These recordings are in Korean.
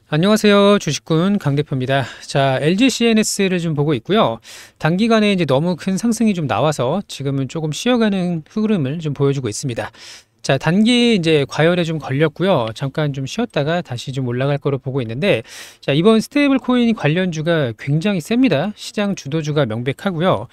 안녕하세요. 주식꾼 강대표입니다. 자, LG CNS를 좀 보고 있고요. 단기간에 이제 너무 큰 상승이 좀 나와서 지금은 조금 쉬어가는 흐름을 좀 보여주고 있습니다. 자, 단기 이제 과열에 좀 걸렸고요. 잠깐 좀 쉬었다가 다시 좀 올라갈 거로 보고 있는데, 자, 이번 스테이블 코인 관련주가 굉장히 셉니다. 시장 주도주가 명백하고요.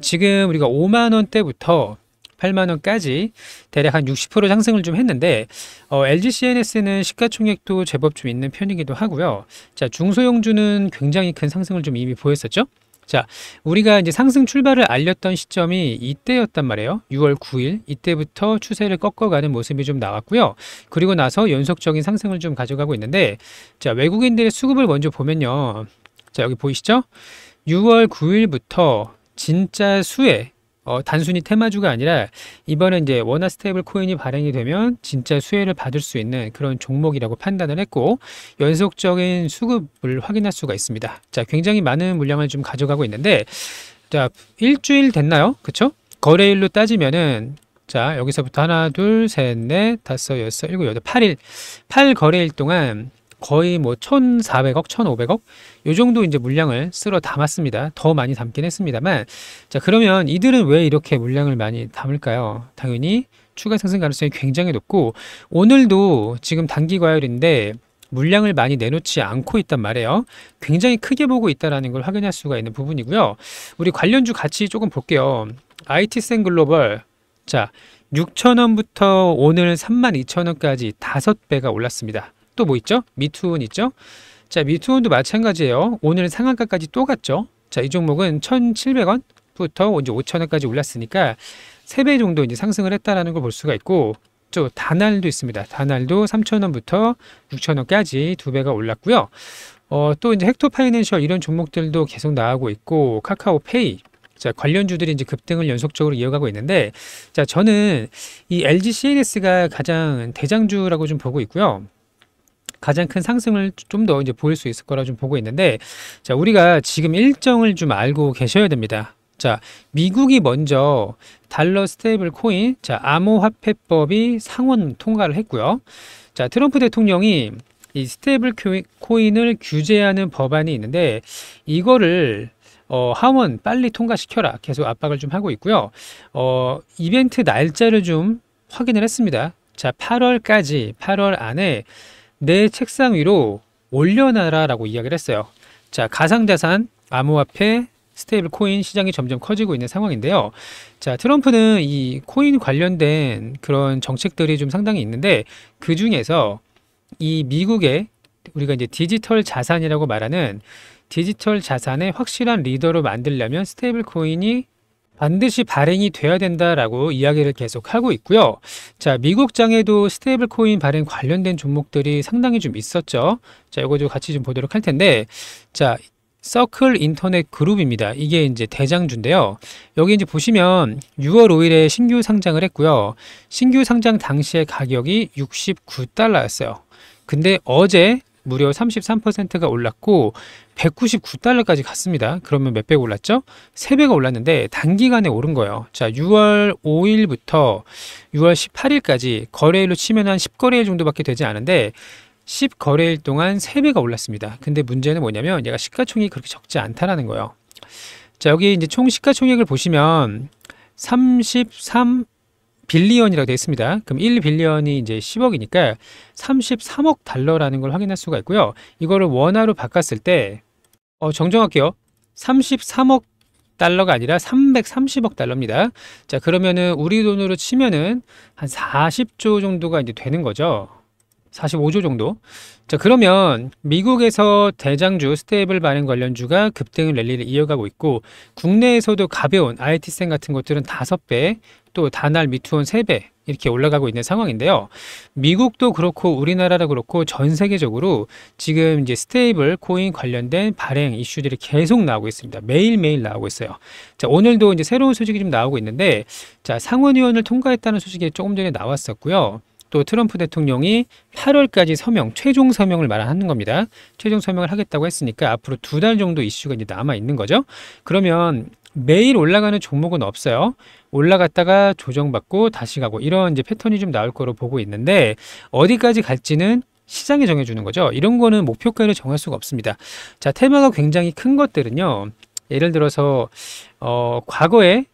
지금 우리가 5만 원대부터 8만 원까지 대략 한 60% 상승을 좀 했는데, LG CNS는 시가총액도 제법 좀 있는 편이기도 하고요. 자, 중소형주는 굉장히 큰 상승을 좀 이미 보였었죠. 자, 우리가 이제 상승 출발을 알렸던 시점이 이때였단 말이에요. 6월 9일 이때부터 추세를 꺾어가는 모습이 좀 나왔고요. 그리고 나서 연속적인 상승을 좀 가져가고 있는데, 자, 외국인들의 수급을 먼저 보면요. 자, 여기 보이시죠? 6월 9일부터 진짜 수혜, 단순히 테마주가 아니라 이번에 이제 원화 스테이블 코인이 발행이 되면 진짜 수혜를 받을 수 있는 그런 종목이라고 판단을 했고, 연속적인 수급을 확인할 수가 있습니다. 자, 굉장히 많은 물량을 좀 가져가고 있는데, 자, 일주일 됐나요? 그쵸? 거래일로 따지면은, 자, 여기서부터 하나, 둘, 셋, 넷, 다섯, 여섯, 일곱, 여덟, 8일, 8거래일 동안 거의 뭐 1,400억, 1,500억 요 정도 이제 물량을 쓸어 담았습니다. 더 많이 담긴 했습니다만, 자, 그러면 이들은 왜 이렇게 물량을 많이 담을까요? 당연히 추가 상승 가능성이 굉장히 높고, 오늘도 지금 단기 과열인데 물량을 많이 내놓지 않고 있단 말이에요. 굉장히 크게 보고 있다는 걸 확인할 수가 있는 부분이고요. 우리 관련주 같이 조금 볼게요. IT센 글로벌, 자, 6,000원부터 오늘 32,000원까지 5배가 올랐습니다. 또 뭐 있죠? 미투온 있죠? 자, 미투온도 마찬가지예요. 오늘 상한가까지 또 갔죠? 자, 이 종목은 1,700원부터 이제 5,000원까지 올랐으니까 3배 정도 이제 상승을 했다라는 걸 볼 수가 있고, 또 다날도 있습니다. 다날도 3,000원부터 6,000원까지 2배가 올랐고요. 또 이제 헥토 파이낸셜 이런 종목들도 계속 나오고 있고, 카카오페이, 자, 관련주들이 이제 급등을 연속적으로 이어가고 있는데, 자, 저는 이 LG CNS가 가장 대장주라고 좀 보고 있고요. 가장 큰 상승을 좀 더 이제 보일 수 있을 거라 좀 보고 있는데, 자, 우리가 지금 일정을 좀 알고 계셔야 됩니다. 자, 미국이 먼저 달러 스테이블 코인, 자, 암호화폐법이 상원 통과를 했고요. 자, 트럼프 대통령이 이 스테이블 코인을 규제하는 법안이 있는데, 이거를 하원 빨리 통과시켜라 계속 압박을 좀 하고 있고요. 이벤트 날짜를 좀 확인을 했습니다. 자, 8월 안에 내 책상 위로 올려놔라 라고 이야기를 했어요. 자, 가상자산, 암호화폐, 스테이블 코인 시장이 점점 커지고 있는 상황인데요. 자, 트럼프는 이 코인 관련된 그런 정책들이 좀 상당히 있는데, 그 중에서 이 미국의 우리가 이제 디지털 자산이라고 말하는 디지털 자산의 확실한 리더로 만들려면 스테이블 코인이 반드시 발행이 돼야 된다라고 이야기를 계속 하고 있고요. 자, 미국장에도 스테이블 코인 발행 관련된 종목들이 상당히 좀 있었죠. 자, 이거 좀 같이 좀 보도록 할 텐데, 자, 서클 인터넷 그룹입니다. 이게 이제 대장주인데요. 여기 이제 보시면 6월 5일에 신규 상장을 했고요. 신규 상장 당시의 가격이 69달러였어요. 근데 어제 무려 33%가 올랐고 199달러까지 갔습니다. 그러면 몇 배가 올랐죠? 3배가 올랐는데 단기간에 오른 거예요. 자, 6월 5일부터 6월 18일까지 거래일로 치면 한 10거래일 정도밖에 되지 않은데 10거래일 동안 3배가 올랐습니다. 근데 문제는 뭐냐면 얘가 시가총액이 그렇게 적지 않다라는 거예요. 자, 여기 이제 총 시가총액을 보시면 33 빌리언이라고 되어 있습니다. 그럼 1빌리언이 이제 10억이니까 33억 달러라는 걸 확인할 수가 있고요. 이거를 원화로 바꿨을 때, 정정할게요. 33억 달러가 아니라 330억 달러입니다. 자, 그러면은 우리 돈으로 치면은 한 40조 정도가 이제 되는 거죠. 45조 정도. 자, 그러면 미국에서 대장주 스테이블 발행 관련주가 급등 랠리를 이어가고 있고, 국내에서도 가벼운 IT센 같은 것들은 5배, 또 다날 미투온 3배 이렇게 올라가고 있는 상황인데요. 미국도 그렇고 우리나라도 그렇고 전 세계적으로 지금 이제 스테이블 코인 관련된 발행 이슈들이 계속 나오고 있습니다. 매일매일 나오고 있어요. 자, 오늘도 이제 새로운 소식이 좀 나오고 있는데, 자, 상원의원을 통과했다는 소식이 조금 전에 나왔었고요. 또 트럼프 대통령이 8월까지 최종 서명을 말하는 겁니다. 최종 서명을 하겠다고 했으니까 앞으로 2달 정도 이슈가 이제 남아 있는 거죠. 그러면 매일 올라가는 종목은 없어요. 올라갔다가 조정받고 다시 가고 이런 이제 패턴이 좀 나올 거로 보고 있는데, 어디까지 갈지는 시장이 정해주는 거죠. 이런 거는 목표가를 정할 수가 없습니다. 자, 테마가 굉장히 큰 것들은요. 예를 들어서 과거에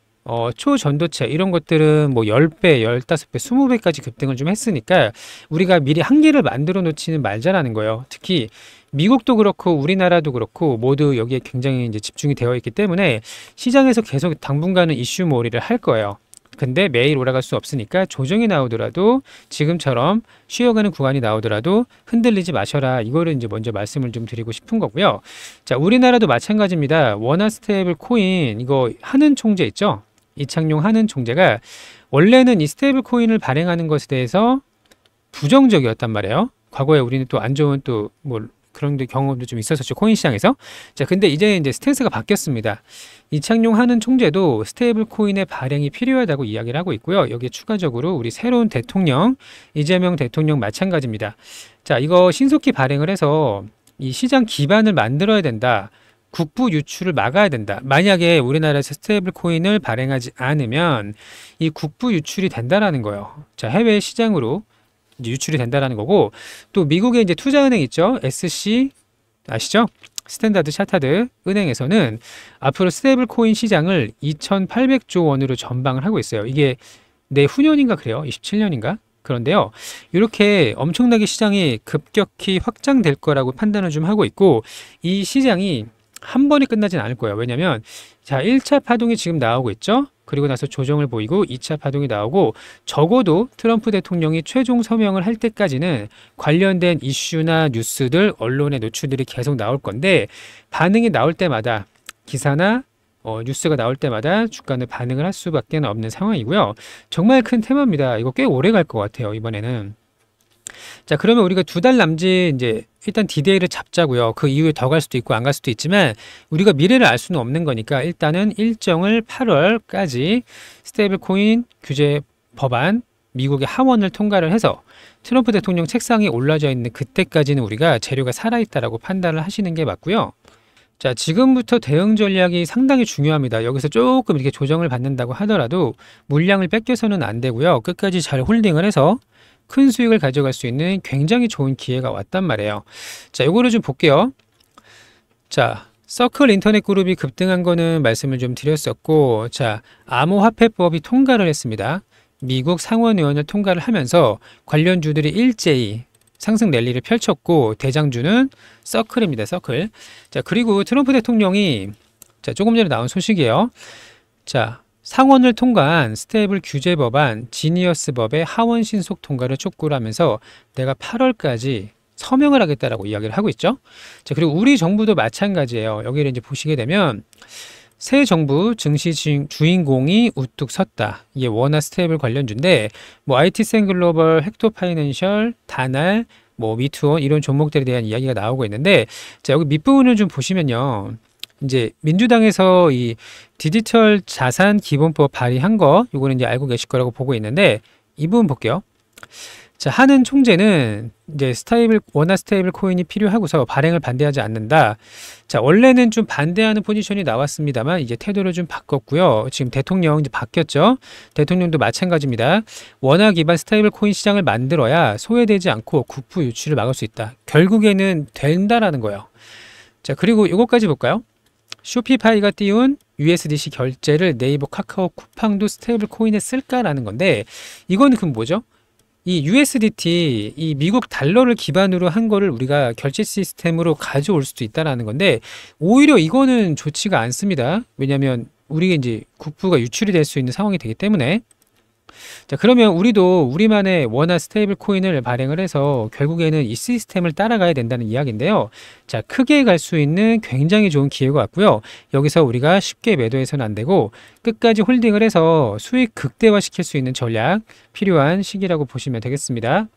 초전도체 이런 것들은 뭐 10배, 15배, 20배까지 급등을 좀 했으니까 우리가 미리 한계를 만들어 놓지는 말자라는 거예요. 특히 미국도 그렇고 우리나라도 그렇고 모두 여기에 굉장히 이제 집중이 되어 있기 때문에 시장에서 계속 당분간은 이슈몰이를 할 거예요. 근데 매일 올라갈 수 없으니까 조정이 나오더라도 지금처럼 쉬어가는 구간이 나오더라도 흔들리지 마셔라. 이거를 이제 먼저 말씀을 좀 드리고 싶은 거고요. 자, 우리나라도 마찬가지입니다. 원화 스테이블 코인 이거 하는 총재 있죠? 이창용 하는 총재가 원래는 이 스테이블 코인을 발행하는 것에 대해서 부정적이었단 말이에요. 과거에 우리는 또 안 좋은 또 뭐 그런 경험도 좀 있었었죠. 코인 시장에서. 자, 근데 이제 스탠스가 바뀌었습니다. 이창용 하는 총재도 스테이블 코인의 발행이 필요하다고 이야기를 하고 있고요. 여기에 추가적으로 우리 새로운 대통령, 이재명 대통령 마찬가지입니다. 자, 이거 신속히 발행을 해서 이 시장 기반을 만들어야 된다. 국부 유출을 막아야 된다. 만약에 우리나라에서 스테이블 코인을 발행하지 않으면 이 국부 유출이 된다라는 거예요. 자, 해외 시장으로 이제 유출이 된다라는 거고, 또 미국의 이제 투자은행 있죠? SC 아시죠? 스탠다드 차타드 은행에서는 앞으로 스테이블 코인 시장을 2,800조 원으로 전망을 하고 있어요. 이게 내후년인가 그래요. 27년인가? 그런데요. 이렇게 엄청나게 시장이 급격히 확장될 거라고 판단을 좀 하고 있고, 이 시장이 한 번에 끝나진 않을 거예요. 왜냐면 자, 1차 파동이 지금 나오고 있죠. 그리고 나서 조정을 보이고 2차 파동이 나오고, 적어도 트럼프 대통령이 최종 서명을 할 때까지는 관련된 이슈나 뉴스들, 언론의 노출들이 계속 나올 건데, 반응이 나올 때마다 기사나 뉴스가 나올 때마다 주가는 반응을 할 수밖에 없는 상황이고요. 정말 큰 테마입니다. 이거 꽤 오래 갈 것 같아요, 이번에는. 자, 그러면 우리가 2달 남짓 이제 일단 디데이를 잡자고요. 그 이후에 더 갈 수도 있고 안 갈 수도 있지만 우리가 미래를 알 수는 없는 거니까 일단은 일정을 8월까지 스테이블 코인 규제 법안 미국의 하원을 통과를 해서 트럼프 대통령 책상에 올라져 있는 그때까지는 우리가 재료가 살아있다라고 판단을 하시는 게 맞고요. 자, 지금부터 대응 전략이 상당히 중요합니다. 여기서 조금 이렇게 조정을 받는다고 하더라도 물량을 뺏겨서는 안 되고요. 끝까지 잘 홀딩을 해서 큰 수익을 가져갈 수 있는 굉장히 좋은 기회가 왔단 말이에요. 자, 요거를 좀 볼게요. 자, 서클 인터넷 그룹이 급등한 거는 말씀을 좀 드렸었고, 자, 암호화폐법이 통과를 했습니다. 미국 상원의원을 통과를 하면서 관련주들이 일제히 상승 랠리를 펼쳤고, 대장주는 서클입니다. 서클. 자, 그리고 트럼프 대통령이 자, 조금 전에 나온 소식이에요. 자, 상원을 통과한 스테이블 규제 법안 지니어스 법의 하원 신속 통과를 촉구를 하면서 내가 8월까지 서명을 하겠다라고 이야기를 하고 있죠. 자, 그리고 우리 정부도 마찬가지예요. 여기를 이제 보시게 되면 새 정부 증시 주인공이 우뚝 섰다. 이게 원화 스테이블 관련주인데 뭐 IT센 글로벌, 헥토 파이낸셜, 다날, 뭐 미투온 이런 종목들에 대한 이야기가 나오고 있는데, 자, 여기 밑부분을 좀 보시면요. 이제 민주당에서 이 디지털 자산 기본법 발의한 거, 요거는 이제 알고 계실 거라고 보고 있는데, 이 부분 볼게요. 자, 하는 총재는 이제 원화 스테이블 코인이 필요하고서 발행을 반대하지 않는다. 자, 원래는 좀 반대하는 포지션이 나왔습니다만 이제 태도를 좀 바꿨고요. 지금 대통령 이제 바뀌었죠. 대통령도 마찬가지입니다. 원화 기반 스테이블 코인 시장을 만들어야 소외되지 않고 국부 유출을 막을 수 있다. 결국에는 된다라는 거예요. 자, 그리고 이것까지 볼까요? 쇼피파이가 띄운 USDC 결제를 네이버, 카카오, 쿠팡도 스테이블 코인에 쓸까라는 건데, 이거는 그럼 뭐죠? 이 USDT, 이 미국 달러를 기반으로 한 거를 우리가 결제 시스템으로 가져올 수도 있다라는 건데, 오히려 이거는 좋지가 않습니다. 왜냐하면 우리가 이제 국부가 유출이 될 수 있는 상황이 되기 때문에. 자, 그러면 우리도 우리만의 원화 스테이블 코인을 발행을 해서 결국에는 이 시스템을 따라가야 된다는 이야기인데요. 자, 크게 갈 수 있는 굉장히 좋은 기회가 왔고요. 여기서 우리가 쉽게 매도해서는 안 되고 끝까지 홀딩을 해서 수익 극대화시킬 수 있는 전략 필요한 시기라고 보시면 되겠습니다.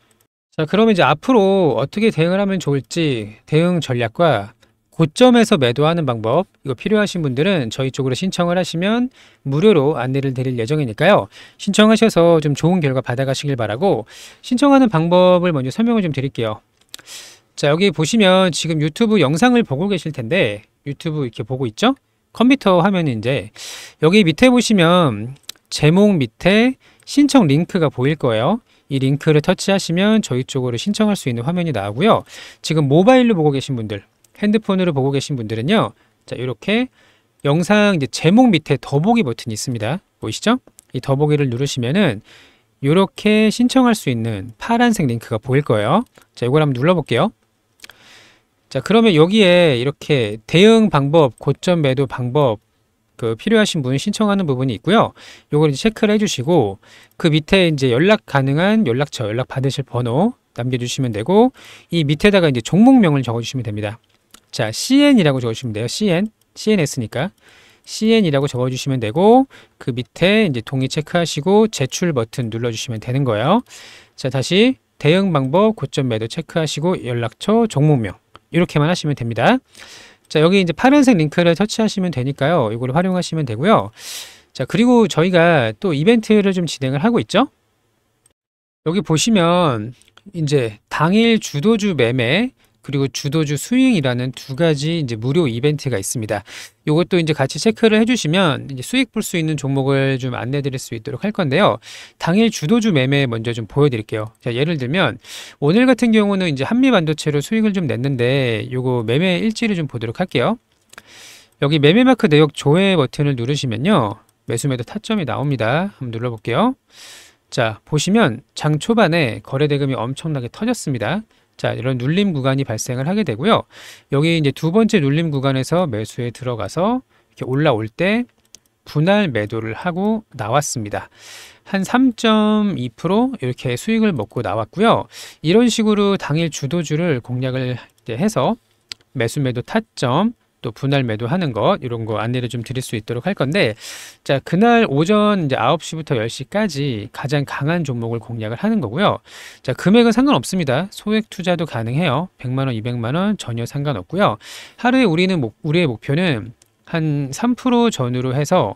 자, 그러면 이제 앞으로 어떻게 대응을 하면 좋을지 대응 전략과 고점에서 매도하는 방법, 이거 필요하신 분들은 저희 쪽으로 신청을 하시면 무료로 안내를 드릴 예정이니까요. 신청하셔서 좀 좋은 결과 받아가시길 바라고, 신청하는 방법을 먼저 설명을 좀 드릴게요. 자, 여기 보시면 지금 유튜브 영상을 보고 계실 텐데, 유튜브 이렇게 보고 있죠? 컴퓨터 화면이 이제 여기 밑에 보시면 제목 밑에 신청 링크가 보일 거예요. 이 링크를 터치하시면 저희 쪽으로 신청할 수 있는 화면이 나오고요. 지금 모바일로 보고 계신 분들, 핸드폰으로 보고 계신 분들은요. 자, 이렇게 영상 이제 제목 밑에 더보기 버튼이 있습니다. 보이시죠? 이 더보기를 누르시면은 이렇게 신청할 수 있는 파란색 링크가 보일 거예요. 자, 이걸 한번 눌러볼게요. 자, 그러면 여기에 이렇게 대응 방법, 고점 매도 방법, 필요하신 분 신청하는 부분이 있고요. 요걸 이제 체크를 해주시고, 그 밑에 이제 연락 가능한 연락처, 연락 받으실 번호 남겨주시면 되고, 이 밑에다가 이제 종목명을 적어주시면 됩니다. 자, CN이라고 적어주시면 돼요. CNS니까. CN이라고 적어주시면 되고, 그 밑에 이제 동의 체크하시고, 제출 버튼 눌러주시면 되는 거예요. 자, 다시 대응 방법, 고점 매도 체크하시고, 연락처, 종목명. 이렇게만 하시면 됩니다. 자, 여기 이제 파란색 링크를 터치하시면 되니까요. 이걸 활용하시면 되고요. 자, 그리고 저희가 또 이벤트를 좀 진행을 하고 있죠. 여기 보시면 이제 당일 주도주 매매 그리고 주도주 스윙이라는 두 가지 이제 무료 이벤트가 있습니다. 이것도 이제 같이 체크를 해주시면 이제 수익 볼 수 있는 종목을 좀 안내 드릴 수 있도록 할 건데요. 당일 주도주 매매 먼저 좀 보여드릴게요. 자, 예를 들면 오늘 같은 경우는 이제 한미반도체로 수익을 좀 냈는데 요거 매매 일지를 좀 보도록 할게요. 여기 매매 마크 내역 조회 버튼을 누르시면요. 매수 매도 타점이 나옵니다. 한번 눌러볼게요. 자, 보시면 장 초반에 거래 대금이 엄청나게 터졌습니다. 자, 이런 눌림 구간이 발생을 하게 되고요. 여기 이제 두 번째 눌림 구간에서 매수에 들어가서 이렇게 올라올 때 분할 매도를 하고 나왔습니다. 한 3.2% 이렇게 수익을 먹고 나왔고요. 이런 식으로 당일 주도주를 공략을 해서 매수 매도 타점 또 분할 매도하는 것 이런 거 안내를 좀 드릴 수 있도록 할 건데, 자, 그날 오전 이제 9시부터 10시까지 가장 강한 종목을 공략을 하는 거고요. 자, 금액은 상관없습니다. 소액 투자도 가능해요. 100만 원, 200만 원 전혀 상관없고요. 하루에 우리의 목표는 한 3% 전후로 해서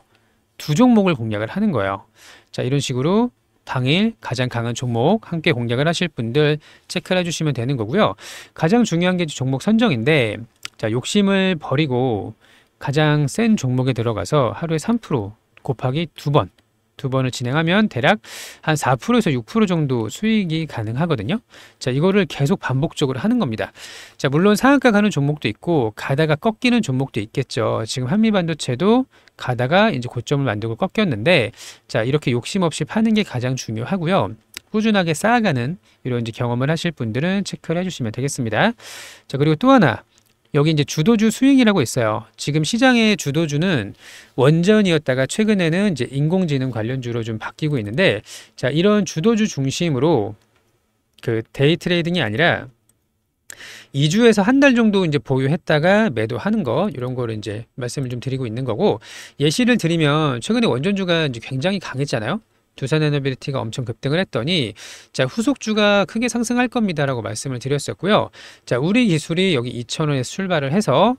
두 종목을 공략을 하는 거예요. 자, 이런 식으로 당일 가장 강한 종목 함께 공략을 하실 분들 체크를 해주시면 되는 거고요. 가장 중요한 게 종목 선정인데, 자, 욕심을 버리고 가장 센 종목에 들어가서 하루에 3% 곱하기 두 번을 진행하면 대략 한 4%에서 6% 정도 수익이 가능하거든요. 자, 이거를 계속 반복적으로 하는 겁니다. 자, 물론 상한가 가는 종목도 있고 가다가 꺾이는 종목도 있겠죠. 지금 한미반도체도 가다가 이제 고점을 만들고 꺾였는데, 자, 이렇게 욕심 없이 파는 게 가장 중요하고요. 꾸준하게 쌓아가는 이런 이제 경험을 하실 분들은 체크를 해주시면 되겠습니다. 자, 그리고 또 하나. 여기 이제 주도주 스윙이라고 있어요. 지금 시장의 주도주는 원전이었다가 최근에는 이제 인공지능 관련주로 좀 바뀌고 있는데, 자, 이런 주도주 중심으로 데이 트레이딩이 아니라 2주에서 한 달 정도 이제 보유했다가 매도하는 거, 이런 거를 이제 말씀을 좀 드리고 있는 거고, 예시를 드리면 최근에 원전주가 이제 굉장히 강했잖아요. 두산에너비리티가 엄청 급등을 했더니, 자, 후속주가 크게 상승할 겁니다라고 말씀을 드렸었고요. 자, 우리 기술이 여기 2,000원에서 출발을 해서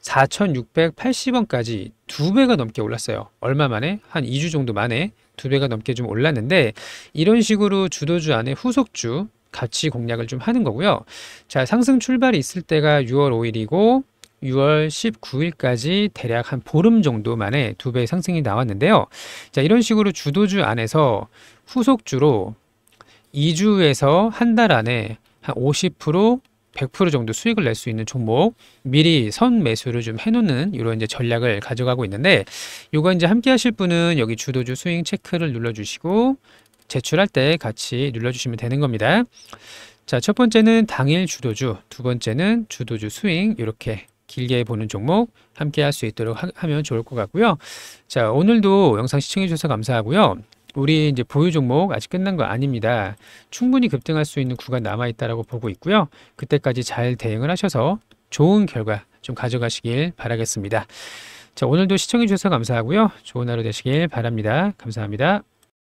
4,680원까지 2배가 넘게 올랐어요. 얼마 만에? 한 2주 정도 만에 2배가 넘게 좀 올랐는데, 이런 식으로 주도주 안에 후속주 같이 공략을 좀 하는 거고요. 자, 상승 출발이 있을 때가 6월 5일이고 6월 19일까지 대략 한 보름 정도 만에 2배의 상승이 나왔는데요. 자, 이런 식으로 주도주 안에서 후속주로 2주에서 한 달 안에 한 50%, 100% 정도 수익을 낼 수 있는 종목 미리 선 매수를 좀 해놓는 이런 이제 전략을 가져가고 있는데, 이거 이제 함께 하실 분은 여기 주도주 스윙 체크를 눌러주시고 제출할 때 같이 눌러주시면 되는 겁니다. 자, 첫 번째는 당일 주도주, 두 번째는 주도주 스윙, 이렇게 길게 보는 종목 함께 할 수 있도록 하면 좋을 것 같고요. 자, 오늘도 영상 시청해 주셔서 감사하고요. 우리 이제 보유 종목 아직 끝난 거 아닙니다. 충분히 급등할 수 있는 구간 남아 있다라고 보고 있고요. 그때까지 잘 대응을 하셔서 좋은 결과 좀 가져가시길 바라겠습니다. 자, 오늘도 시청해 주셔서 감사하고요. 좋은 하루 되시길 바랍니다. 감사합니다.